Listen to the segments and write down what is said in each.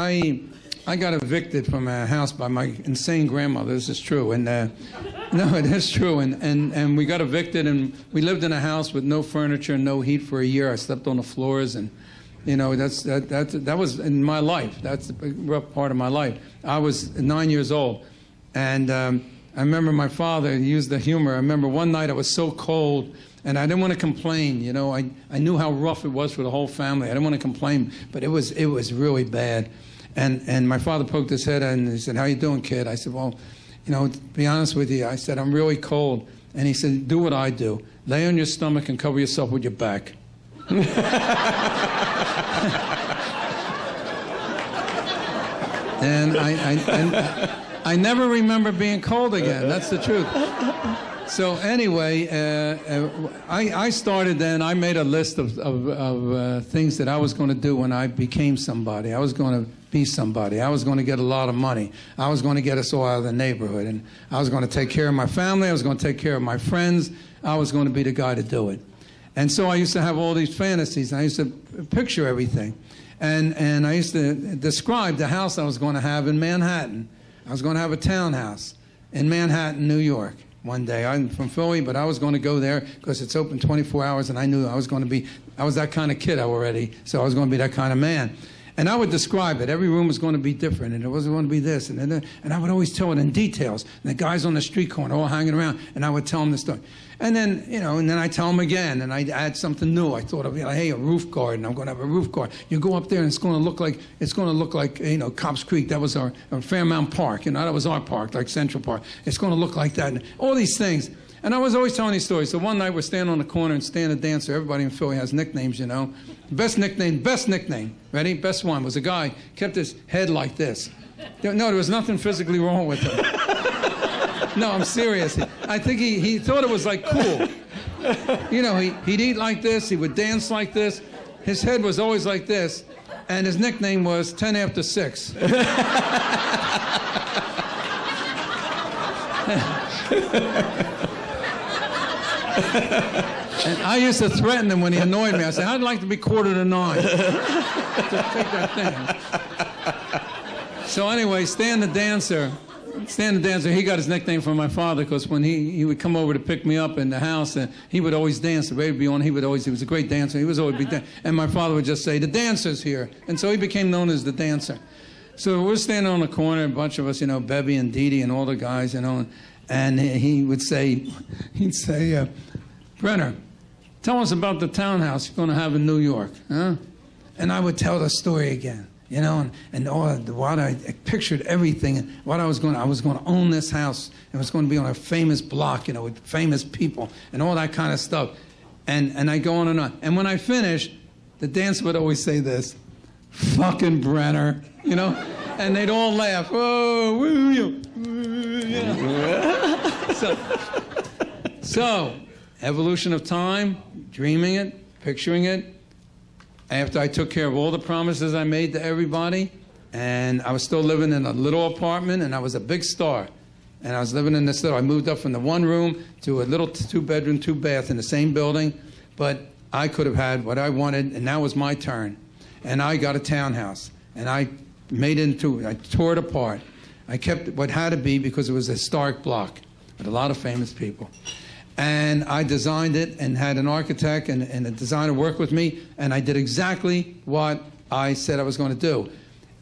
I got evicted from a house by my insane grandmother. This is true, and no, it is true. And we got evicted, and we lived in a house with no furniture, no heat for a year. I slept on the floors, and you know that was in my life. That's a rough part of my life. I was 9 years old, and I remember my father used the humor. I remember one night I was so cold. And I didn't want to complain, you know. I knew how rough it was for the whole family. I didn't want to complain, but it was really bad. And my father poked his head in and he said, "How you doing, kid?" I said, "Well, you know, to be honest with you," I said, "I'm really cold." And he said, "Do what I do. Lay on your stomach and cover yourself with your back." And I never remember being cold again. That's the truth. So anyway, I started then. I made a list of things that I was going to do when I became somebody. I was going to be somebody. I was going to get a lot of money. I was going to get us all out of the neighborhood. And I was going to take care of my family. I was going to take care of my friends. I was going to be the guy to do it. And so I used to have all these fantasies. And I used to picture everything. And I used to describe the house I was going to have in Manhattan. I was going to have a townhouse in Manhattan, New York. One day. I'm from Philly, but I was going to go there because it's open 24 hours, and I knew I was going to be, I was that kind of kid already, so I was going to be that kind of man. And I would describe it. Every room was going to be different, and it was going to be this, and I would always tell it in details. And the guys on the street corner all hanging around, and I would tell them the story. And then, you know, and then I tell them again, and I add something new. I thought of, you know, hey, a roof garden. I'm going to have a roof garden. You go up there, and it's going to look like, you know, Cobb's Creek. That was our Fairmount Park. You know, that was our park, like Central Park. It's going to look like that. And all these things. And I was always telling these stories. So one night we're standing on the corner and Stan the Dancer. Everybody in Philly has nicknames, you know. Best nickname. Ready? Best one was a guy kept his head like this. No, there was nothing physically wrong with him. No, I'm serious. I think he thought it was like cool. You know, he'd eat like this. He would dance like this. His head was always like this. And his nickname was 10 after 6. And I used to threaten him when he annoyed me. I said, "I'd like to be 8:45. Just take that thing." So anyway, Stan the Dancer, he got his nickname from my father because when he would come over to pick me up in the house, and he would always dance. The radio would be on. He was a great dancer. He was always be dancing. And my father would just say, "The dancer's here." And so he became known as the Dancer. So we're standing on the corner, a bunch of us, you know, Bebby and Dee Dee and all the guys, you know, and he'd say, "Brenner, tell us about the townhouse you're going to have in New York, huh?" And I would tell the story again. You know, and what I pictured everything, and what I was going to own this house. It was going to be on a famous block, you know, with famous people and all that kind of stuff. And I go on and on. And when I finished, the dancer would always say this, "Fucking Brenner," you know, and they'd all laugh. "Oh, woo you." So, evolution of time, dreaming it, picturing it. After I took care of all the promises I made to everybody, and I was still living in a little apartment, and I was a big star. And I was living in this little, I moved up from the one room to a little 2-bedroom, 2-bath in the same building, but I could have had what I wanted, and now was my turn. And I got a townhouse, and I tore it apart. I kept what had to be because it was a historic block with a lot of famous people. And I designed it and had an architect and a designer work with me, and I did exactly what I said I was going to do.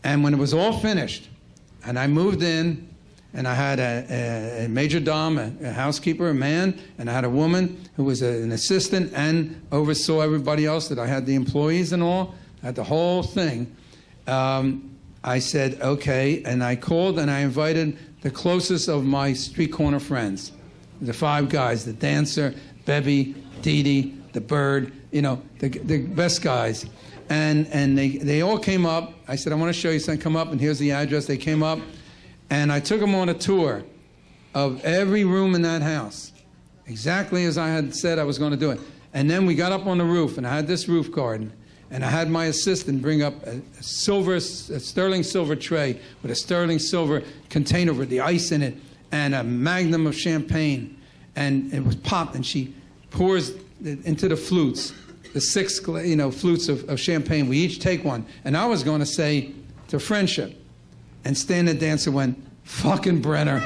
And when it was all finished, and I moved in, and I had a major dom, a housekeeper, a man, and I had a woman who was an assistant and oversaw everybody else, that I had the employees and all, I had the whole thing. I said, okay, and I called and I invited the closest of my street corner friends. The 5 guys, the Dancer, Bebby, Dee Dee, the Bird, you know, the best guys. And they all came up. I said, "I want to show you something. Come up," and here's the address. They came up, and I took them on a tour of every room in that house, exactly as I had said I was going to do it. And then we got up on the roof, and I had this roof garden. And I had my assistant bring up a sterling silver tray with a sterling silver container with the ice in it, and a magnum of champagne, and it was popped, and she pours it into the flutes, the 6, you know, flutes of champagne. We each take one, and I was going to say, to friendship. And Stan the dancer went, fucking Brenner.